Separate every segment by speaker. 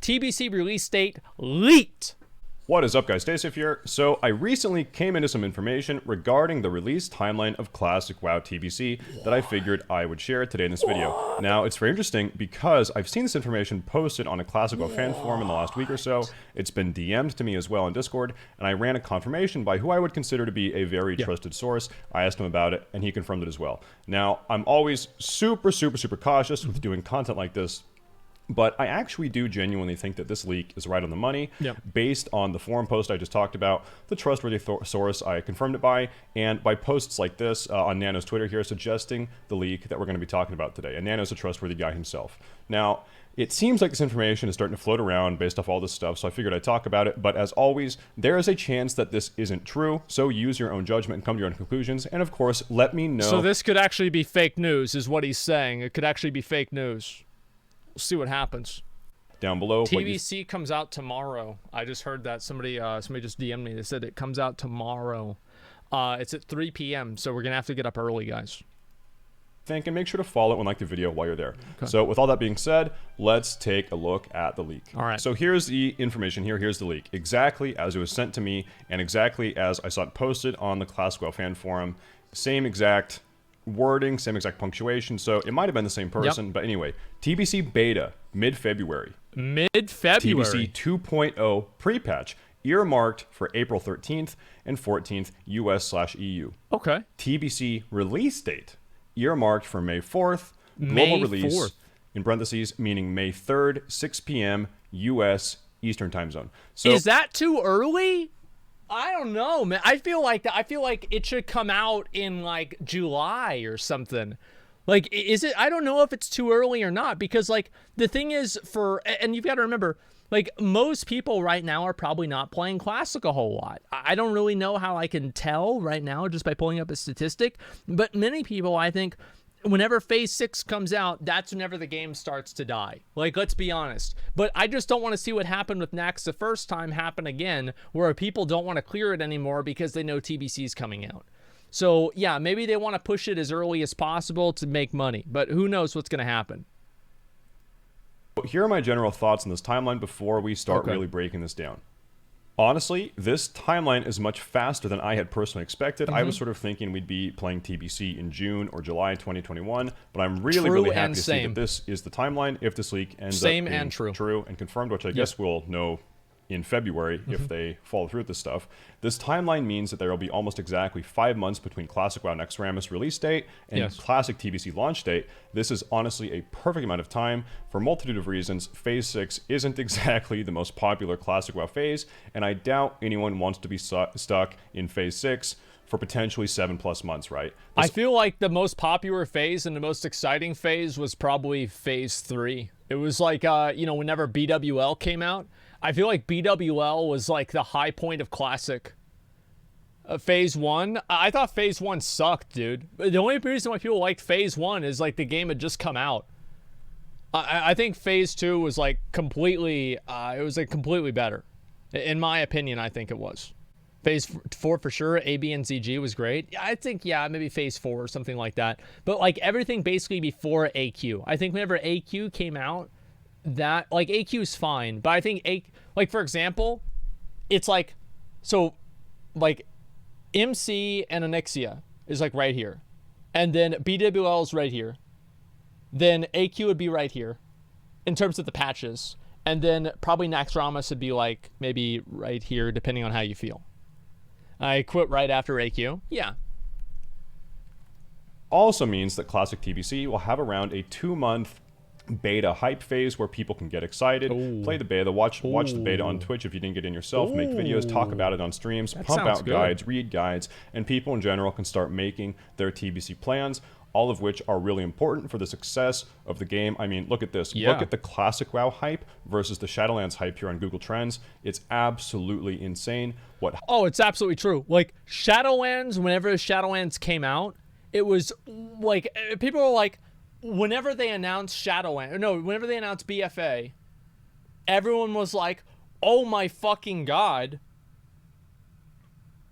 Speaker 1: TBC release date leaked.
Speaker 2: What is up, guys? Staysafe here. So I recently came into some information regarding the release timeline of Classic WoW TBC that I figured I would share today in this video. Now, it's very interesting because I've seen this information posted on a Classic WoW fan forum in the last week or so. It's been DM'd to me as well on Discord, and I ran a confirmation by who I would consider to be a very trusted source. I asked him about it, and he confirmed it as well. Now, I'm always super cautious with doing content like this, but I actually do genuinely think that this leak is right on the money, based on the forum post I just talked about, the trustworthy source I confirmed it by, and by posts like this on Nano's Twitter here suggesting the leak that we're going to be talking about today. And Nano's a trustworthy guy himself. Now, it seems like this information is starting to float around based off all this stuff, so I figured I'd talk about it. But as always, there is a chance that this isn't true, so use your own judgment and come to your own conclusions. And of course, let me know.
Speaker 1: So this could actually be fake news, is what he's saying. It could actually be fake news. We'll see what happens.
Speaker 2: Down below.
Speaker 1: TBC comes out tomorrow. I just heard that. Somebody just DM'd me. They said it comes out tomorrow. It's at 3 p.m., so we're going to have to get up early, guys.
Speaker 2: And make sure to follow and like the video while you're there. Okay. So with all that being said, let's take a look at the leak.
Speaker 1: All right.
Speaker 2: So here's the information here. Here's the leak. Exactly as it was sent to me and exactly as I saw it posted on the Classic WoW fan forum. Same exact wording, same exact punctuation. So it might have been the same person. But anyway, TBC beta mid-February.
Speaker 1: Mid-February.
Speaker 2: TBC 2.0 pre-patch earmarked for April 13th and 14th US/EU.
Speaker 1: Okay.
Speaker 2: TBC release date earmarked for May 4th, global release, in parentheses, meaning May 3rd, 6 p.m. U.S. Eastern Time Zone. So,
Speaker 1: is that too early? I don't know, man. I feel like it should come out in like July or something. Like, is it? I don't know if it's too early or not, because like the thing is, and you've got to remember, like, most people right now are probably not playing Classic a whole lot. I don't really know how I can tell right now just by pulling up a statistic, but many people, I think, whenever Phase 6 comes out, that's whenever the game starts to die. Like, let's be honest. But I just don't want to see what happened with Nax the first time happen again, where people don't want to clear it anymore because they know TBC's coming out. So, yeah, maybe they want to push it as early as possible to make money, but who knows what's going to happen.
Speaker 2: here are my general thoughts on this timeline before we start really breaking this down. Honestly, this timeline is much faster than I had personally expected. I was sort of thinking we'd be playing TBC in June or July 2021, but I'm really happy to see that this is the timeline if this leak ends up being true and confirmed, which I guess we'll know in February if they follow through with this stuff. This timeline means that there will be almost exactly 5 months between Classic WoW Next Rammus release date and Classic TBC launch date. This is honestly a perfect amount of time for a multitude of reasons. Phase 6 isn't exactly the most popular Classic WoW phase, and I doubt anyone wants to be stuck in Phase 6 for potentially 7+ months, right?
Speaker 1: I feel like the most popular phase and the most exciting phase was probably Phase 3. It was like, you know, whenever BWL came out, I feel like BWL was like the high point of Classic. Phase 1, I thought Phase 1 sucked, dude. The only reason why people liked Phase 1 is like the game had just come out. I think Phase 2 was like completely, it was like completely better. In my opinion, I think it was. Phase 4 for sure, AB and ZG was great. I think, yeah, maybe Phase 4 or something like that. But like everything basically before AQ. I think whenever AQ came out, that like AQ is fine, but I think like for example, it's like, so like MC and Onyxia is like right here, and then BWL is right here, then AQ would be right here in terms of the patches, and then probably Naxxramas would be like maybe right here depending on how you feel. I quit right after AQ. Yeah.
Speaker 2: Also means that Classic TBC will have around a 2-month beta hype phase where people can get excited, play the beta, watch the beta on Twitch if you didn't get in yourself, make videos, talk about it on streams, pump out guides, read guides, and people in general can start making their TBC plans, all of which are really important for the success of the game. I mean, look at this. Look at the Classic WoW hype versus the Shadowlands hype here on Google Trends. It's absolutely insane.
Speaker 1: It's absolutely true. Like Shadowlands, whenever Shadowlands came out, it was like people were like, whenever they announced whenever they announced BFA, everyone was like, oh my fucking god,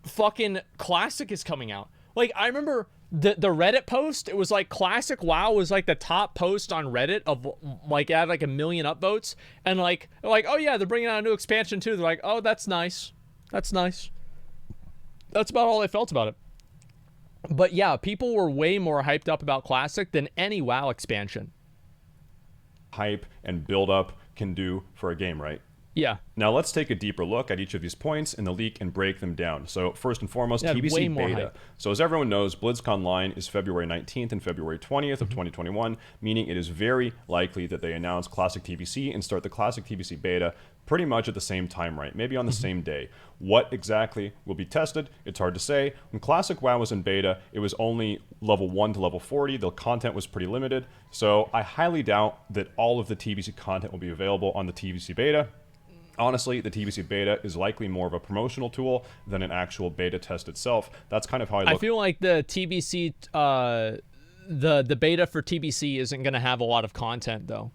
Speaker 1: fucking Classic is coming out. Like, I remember the Reddit post, it was like Classic WoW was like the top post on Reddit of like, it had like 1 million upvotes, and like oh yeah, they're bringing out a new expansion too. They're like, oh, that's nice, that's nice. That's about all I felt about it. But yeah, people were way more hyped up about Classic than any WoW expansion.
Speaker 2: Hype and build up can do for a game, right?
Speaker 1: Yeah.
Speaker 2: Now let's take a deeper look at each of these points in the leak and break them down. So first and foremost, TBC beta.
Speaker 1: Hype.
Speaker 2: So as everyone knows, BlizzConline is February 19th and February 20th of 2021, meaning it is very likely that they announce Classic TBC and start the Classic TBC beta pretty much at the same time, right? Maybe on the same day. What exactly will be tested? It's hard to say. When Classic WoW was in beta, it was only level 1 to level 40. The content was pretty limited. So I highly doubt that all of the TBC content will be available on the TBC beta. Honestly, the TBC beta is likely more of a promotional tool than an actual beta test itself. That's kind of how I look.
Speaker 1: I feel like the TBC, the beta for TBC isn't going to have a lot of content, though.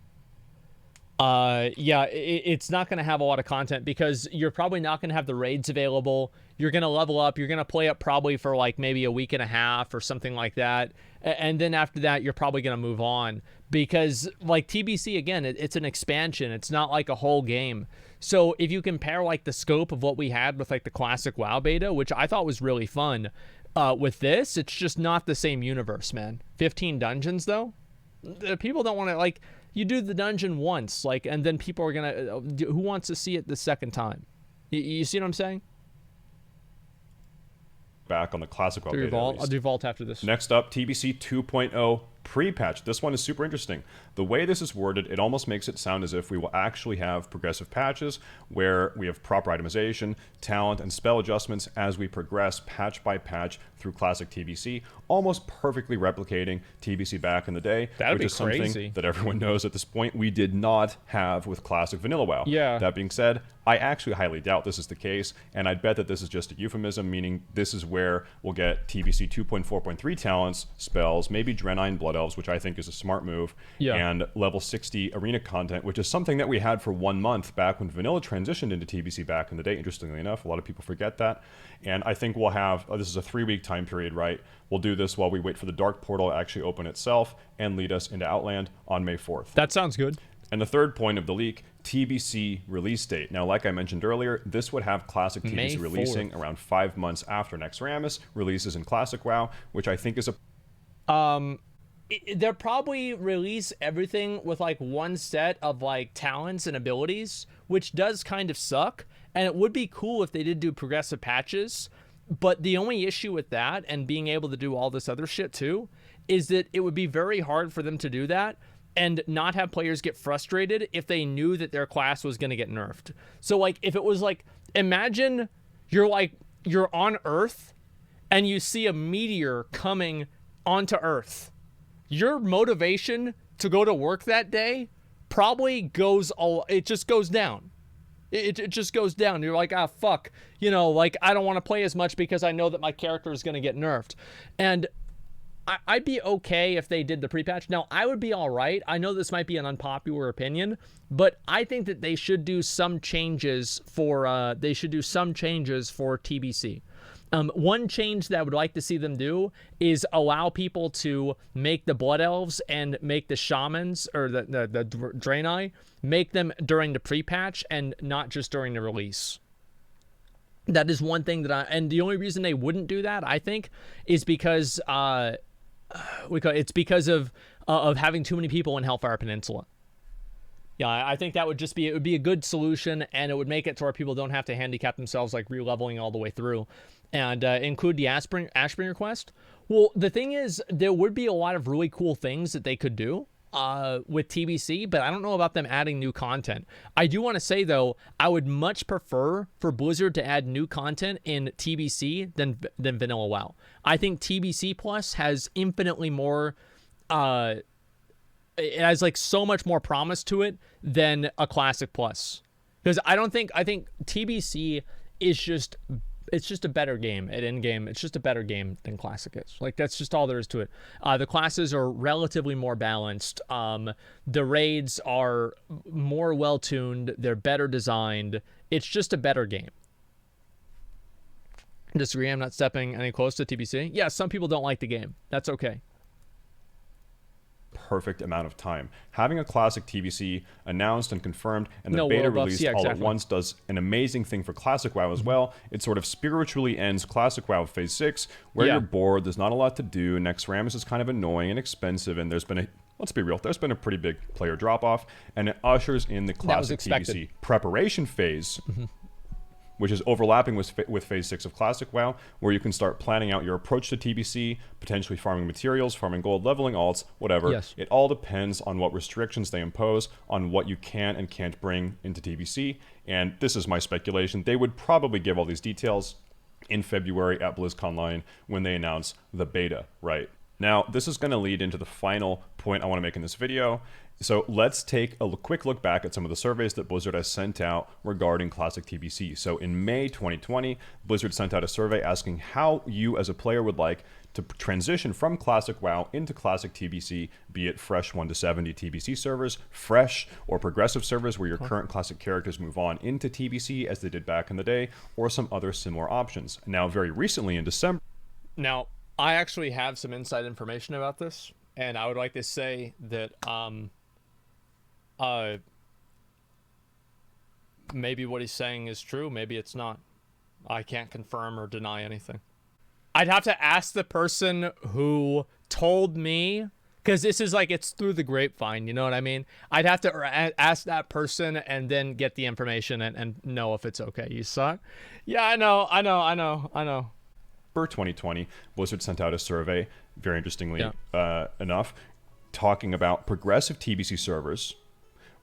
Speaker 1: Yeah, it's not going to have a lot of content because you're probably not going to have the raids available. You're going to level up. You're going to play it probably for like maybe a week and a half or something like that. And then after that, you're probably going to move on because like TBC, again, it's an expansion. It's not like a whole game. So if you compare like the scope of what we had with like the Classic WoW beta, which I thought was really fun, with this, it's just not the same universe, man. 15 dungeons though. People don't want to like, you do the dungeon once, like, and then people are gonna, who wants to see it the second time? You see what I'm saying?
Speaker 2: Back on the Classic WoW beta.
Speaker 1: I'll do Vault after this.
Speaker 2: Next up, TBC 2.0 pre-patch. This one is super interesting. The way this is worded, it almost makes it sound as if we will actually have progressive patches where we have proper itemization, talent, and spell adjustments as we progress patch by patch through Classic TBC, almost perfectly replicating TBC back in the day, which is something that everyone knows at this point we did not have with Classic Vanilla WoW.
Speaker 1: Yeah.
Speaker 2: That being said, I actually highly doubt this is the case, and I'd bet that this is just a euphemism, meaning this is where we'll get TBC 2.4.3 talents, spells, maybe Draenei Blood Elves, which I think is a smart move, and level 60 arena content, which is something that we had for 1 month back when Vanilla transitioned into TBC back in the day, interestingly enough. A lot of people forget that. And I think we'll have, this is a 3-week time period, right? We'll do this while we wait for the Dark Portal to actually open itself and lead us into Outland on May 4th.
Speaker 1: That sounds good.
Speaker 2: And the third point of the leak, TBC release date. Now, like I mentioned earlier, this would have Classic TBC releasing around 5 months after Naxxramas releases in Classic WoW, which I think is a...
Speaker 1: They'll probably release everything with like one set of like talents and abilities, which does kind of suck. And it would be cool if they did do progressive patches. But the only issue with that and being able to do all this other shit too, is that it would be very hard for them to do that and not have players get frustrated if they knew that their class was going to get nerfed. So like if it was like, imagine you're on Earth and you see a meteor coming onto Earth. Your motivation to go to work that day probably it just goes down. It just goes down. You're like, ah, fuck. You know, like, I don't want to play as much because I know that my character is going to get nerfed. And I'd be okay if they did the pre-patch. Now, I would be all right. I know this might be an unpopular opinion, but I think that they should do some changes for TBC. One change that I would like to see them do is allow people to make the Blood Elves and make the Shamans, or the Draenei, make them during the pre-patch and not just during the release. That is one thing and the only reason they wouldn't do that, I think, is because it's because of having too many people in Hellfire Peninsula. Yeah, I think that would it would be a good solution, and it would make it to where people don't have to handicap themselves like re-leveling all the way through. And include the Ashbringer quest. Well, the thing is, there would be a lot of really cool things that they could do with TBC, but I don't know about them adding new content. I do want to say, though, I would much prefer for Blizzard to add new content in TBC than Vanilla WoW. I think TBC Plus has infinitely more... it has like so much more promise to it than a Classic Plus. Because I think TBC is just... It's just a better game at endgame. It's just a better game than Classic is. Like, that's just all there is to it. The classes are relatively more balanced. The raids are more well-tuned. They're better designed. It's just a better game. Disagree. I'm not stepping any close to TBC. Yeah, some people don't like the game. That's okay.
Speaker 2: Perfect amount of time. Having a classic TBC announced and confirmed and the
Speaker 1: No
Speaker 2: beta
Speaker 1: world buffs.
Speaker 2: released
Speaker 1: Yeah,
Speaker 2: all at
Speaker 1: exactly.
Speaker 2: once does an amazing thing for Classic WoW as well. It sort of spiritually ends Classic WoW Phase 6, where
Speaker 1: Yeah.
Speaker 2: you're bored, there's not a lot to do, Next Rammus is kind of annoying and expensive, and there's been a, let's be real, there's been a pretty big player drop-off, and it ushers in the Classic TBC preparation phase, which is overlapping with Phase 6 of Classic WoW, where you can start planning out your approach to TBC, potentially farming materials, farming gold, leveling alts, whatever.
Speaker 1: Yes.
Speaker 2: It all depends on what restrictions they impose on what you can and can't bring into TBC, and this is my speculation. They would probably give all these details in February at BlizzConline when they announce the beta, right? Now, this is going to lead into the final point I want to make in this video. So let's take a quick look back at some of the surveys that Blizzard has sent out regarding Classic TBC. So in May 2020, Blizzard sent out a survey asking how you as a player would like to transition from Classic WoW into Classic TBC, be it fresh 1 to 70 TBC servers, fresh or progressive servers where your current Classic characters move on into TBC as they did back in the day, or some other similar options. Now, very recently in December...
Speaker 1: Now, I actually have some inside information about this, and I would like to say that maybe what he's saying is true, maybe it's not. I can't confirm or deny anything. I'd have to ask the person who told me, because this is like, it's through the grapevine, you know what I mean? I'd have to ask that person and then get the information and know if it's okay. You saw it? Yeah, I know.
Speaker 2: 2020, Blizzard sent out a survey, very interestingly enough, talking about progressive TBC servers,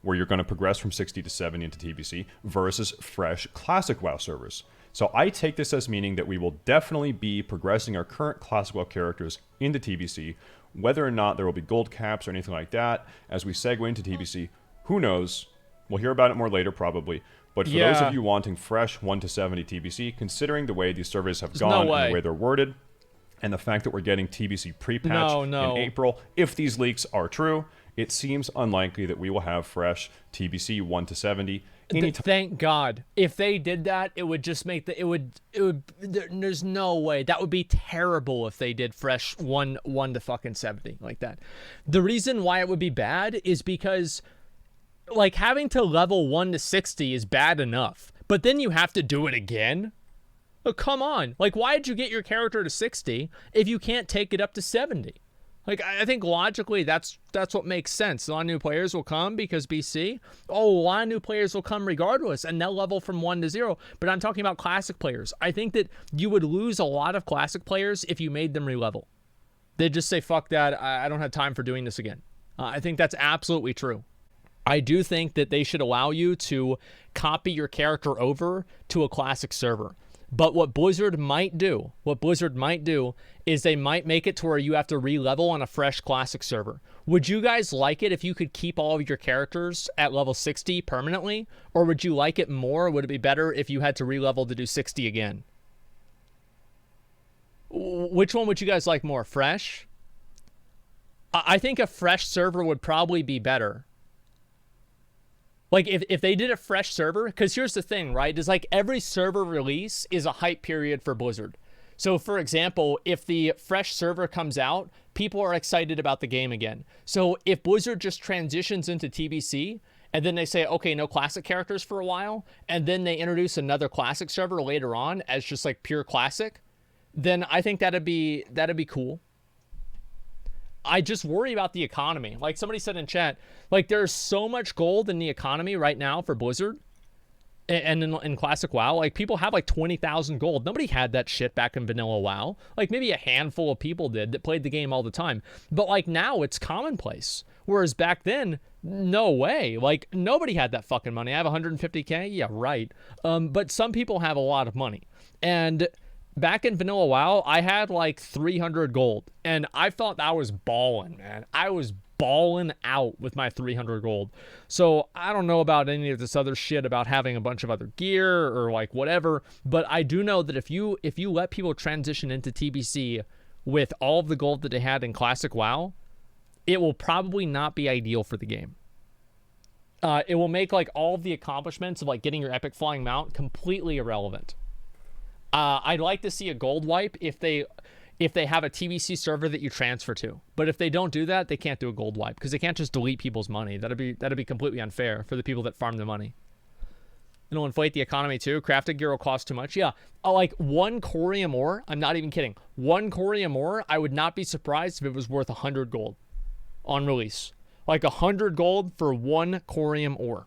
Speaker 2: where you're going to progress from 60 to 70 into TBC, versus fresh Classic WoW servers. So I take this as meaning that we will definitely be progressing our current Classic WoW characters into TBC. Whether or not there will be gold caps or anything like that as we segue into TBC, who knows? We'll hear about it more later, probably. But for those of you wanting fresh 1 to 70 TBC, considering the way these surveys have gone and the way they're worded, and the fact that we're getting TBC pre-patch in April, if these leaks are true, it seems unlikely that we will have fresh TBC 1 to 70 anytime.
Speaker 1: Thank God. If they did that, it would just make there's no way. That would be terrible if they did fresh 1 to fucking 70 like that. The reason why it would be bad is because, like, having to level 1 to 60 is bad enough, but then you have to do it again. Oh, come on. Like, why did you get your character to 60 if you can't take it up to 70? Like, I think logically that's what makes sense. A lot of new players will come because BC. Oh, a lot of new players will come regardless, and they'll level from 1 to 0. But I'm talking about Classic players. I think that you would lose a lot of Classic players if you made them relevel. They'd just say, fuck that, I don't have time for doing this again. I think that's absolutely true. I do think that they should allow you to copy your character over to a Classic server. But what Blizzard might do is they might make it to where you have to re-level on a fresh Classic server. Would you guys like it if you could keep all of your characters at level 60 permanently? Or would you like it more? Would it be better if you had to re-level to do 60 again? Which one would you guys like more? Fresh? I think a fresh server would probably be better. Like, if they did a fresh server, because here's the thing, right? Is like every server release is a hype period for Blizzard. So, for example, if the fresh server comes out, people are excited about the game again. So, if Blizzard just transitions into TBC, and then they say, okay, no Classic characters for a while, and then they introduce another Classic server later on as just like pure Classic, then I think that'd be cool. I just worry about the economy. Like somebody said in chat, like there's so much gold in the economy right now for Blizzard and in Classic WoW. Like people have like 20,000 gold. Nobody had that shit back in vanilla WoW. Like maybe a handful of people did that played the game all the time. But like now it's commonplace. Whereas back then, no way. Like nobody had that fucking money. I have 150K. Yeah, right. But some people have a lot of money. And back in vanilla WoW, I had like 300 gold, and I thought that was balling, man. I was balling out with my 300 gold. So I don't know about any of this other shit about having a bunch of other gear or like whatever, but I do know that if you let people transition into TBC with all of the gold that they had in Classic WoW, it will probably not be ideal for the game. It will make like all of the accomplishments of like getting your epic flying mount completely irrelevant. I'd like to see a gold wipe if they have a TBC server that you transfer to. But if they don't do that, they can't do a gold wipe because they can't just delete people's money. That'd be completely unfair for the people that farm the money. It'll inflate the economy too. Crafted gear will cost too much. Yeah, like one corium ore. I'm not even kidding. One corium ore, I would not be surprised if it was worth 100 gold on release. Like 100 gold for one corium ore.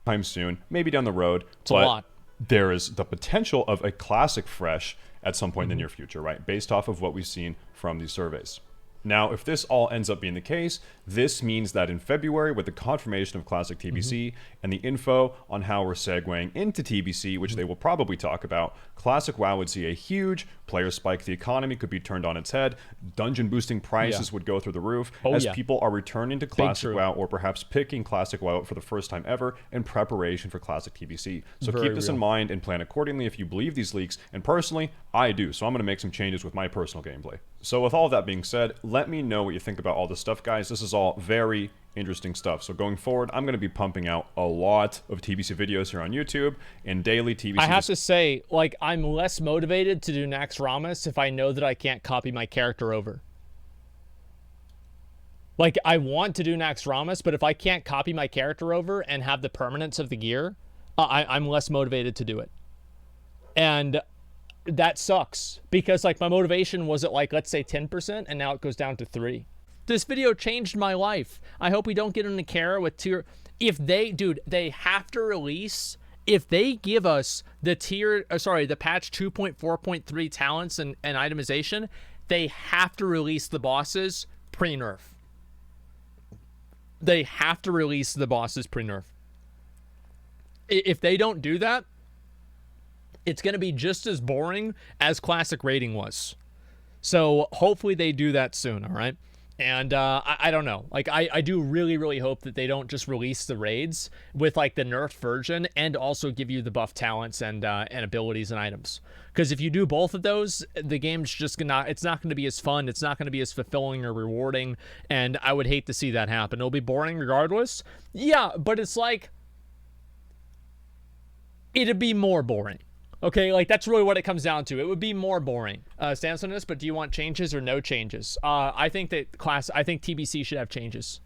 Speaker 2: Time soon, maybe down the road.
Speaker 1: It's a lot.
Speaker 2: There is the potential of a classic fresh at some point in the near future, right? Based off of what we've seen from these surveys. Now, if this all ends up being the case, this means that in February, with the confirmation of Classic TBC and the info on how we're segueing into TBC, which they will probably talk about, Classic WoW would see a huge player spike. The economy could be turned on its head. Dungeon boosting prices would go through the roof as people are returning to Classic WoW or perhaps picking Classic WoW for the first time ever in preparation for Classic TBC. So keep this in mind and plan accordingly if you believe these leaks. And personally, I do. So I'm going to make some changes with my personal gameplay. So with all that being said, let me know what you think about all this stuff, guys. This is all very interesting stuff. So going forward, I'm going to be pumping out a lot of TBC videos here on YouTube and daily TBC.
Speaker 1: I have to say, like, I'm less motivated to do Nax Ramas if I know that I can't copy my character over. Like, I want to do Nax Ramas, but if I can't copy my character over and have the permanence of the gear, I'm less motivated to do it. And that sucks because, like, my motivation was at, like, let's say 10%, and now it goes down to 3%. This video changed my life. I hope we don't get into Kara with tier. If they, dude, they have to release. If they give us the the patch 2.4.3 talents and itemization, they have to release the bosses pre-nerf. They have to release the bosses pre-nerf. If they don't do that, it's going to be just as boring as Classic raiding was. So hopefully they do that soon, all right? And I don't know. Like, I do really, really hope that they don't just release the raids with, like, the nerfed version and also give you the buff talents and abilities and items. Because if you do both of those, the game's just it's not going to be as fun. It's not going to be as fulfilling or rewarding. And I would hate to see that happen. It'll be boring regardless. Yeah, but it's like, it'd be more boring. Okay, like, that's really what it comes down to. It would be more boring. Stance on this, but do you want changes or no changes? I think TBC should have changes.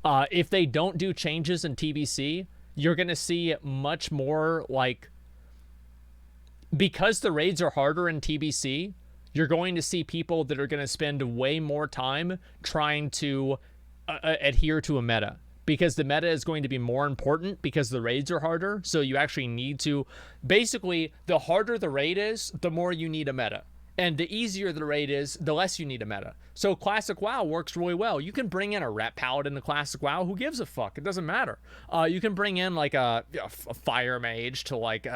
Speaker 1: If they don't do changes in TBC, you're going to see much more, like, because the raids are harder in TBC, you're going to see people that are going to spend way more time trying to adhere to a meta. Because the meta is going to be more important because the raids are harder. So you actually need to, basically, the harder the raid is, the more you need a meta. And the easier the raid is, the less you need a meta. So Classic WoW works really well. You can bring in a Rat Paladin to Classic WoW. Who gives a fuck? It doesn't matter. You can bring in, like, a Fire Mage to, like,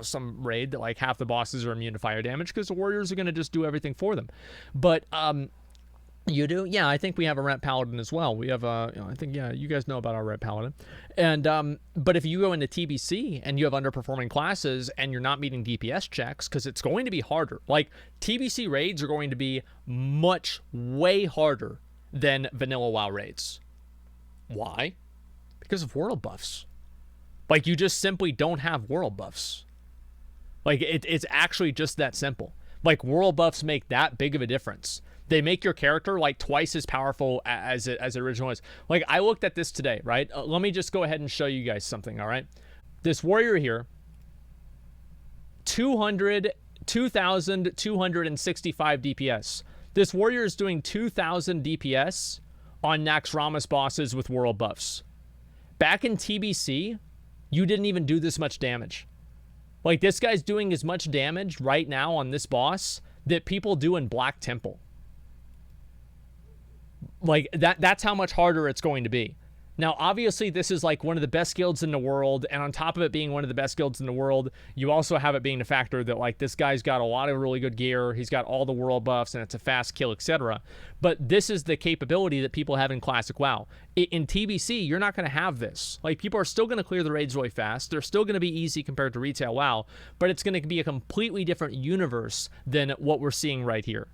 Speaker 1: some raid that, like, half the bosses are immune to fire damage because the warriors are going to just do everything for them. But, you do? Yeah, I think we have a Rat Paladin as well. We have I think, yeah, you guys know about our Rat Paladin. And, but if you go into TBC and you have underperforming classes and you're not meeting DPS checks, because it's going to be harder. Like, TBC raids are going to be way harder than vanilla WoW raids. Why? Because of world buffs. Like, you just simply don't have world buffs. Like, it's actually just that simple. Like, world buffs make that big of a difference. They make your character, like, twice as powerful as it originally was. Like, I looked at this today, right? Let me just go ahead and show you guys something, all right? This warrior here, 2,265 DPS. This warrior is doing 2,000 DPS on Nax Ramas bosses with world buffs. Back in TBC, you didn't even do this much damage. Like, this guy's doing as much damage right now on this boss that people do in Black Temple. Like, that's how much harder it's going to be. Now, obviously, this is, like, one of the best guilds in the world, and on top of it being one of the best guilds in the world, you also have it being the factor that, like, this guy's got a lot of really good gear, he's got all the world buffs, and it's a fast kill, etc. But this is the capability that people have in Classic WoW. In TBC, you're not going to have this. Like, people are still going to clear the raids really fast, they're still going to be easy compared to retail WoW, but it's going to be a completely different universe than what we're seeing right here.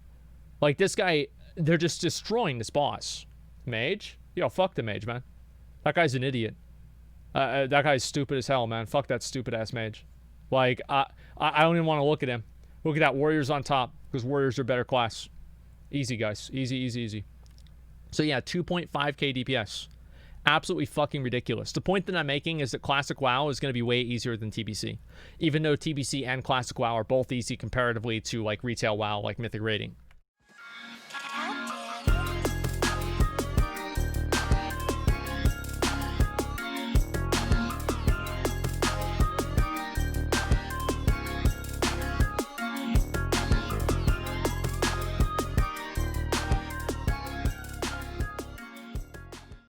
Speaker 1: Like, this guy, they're just destroying this boss. Mage? Yo, fuck the mage, man. That guy's an idiot. That guy's stupid as hell, man. Fuck that stupid-ass mage. Like, I don't even want to look at him. Look at that. Warriors on top, because Warriors are better class. Easy, guys. Easy, easy, easy. So, yeah, 2.5k DPS. Absolutely fucking ridiculous. The point that I'm making is that Classic WoW is going to be way easier than TBC. Even though TBC and Classic WoW are both easy comparatively to, like, retail WoW, like Mythic Rating.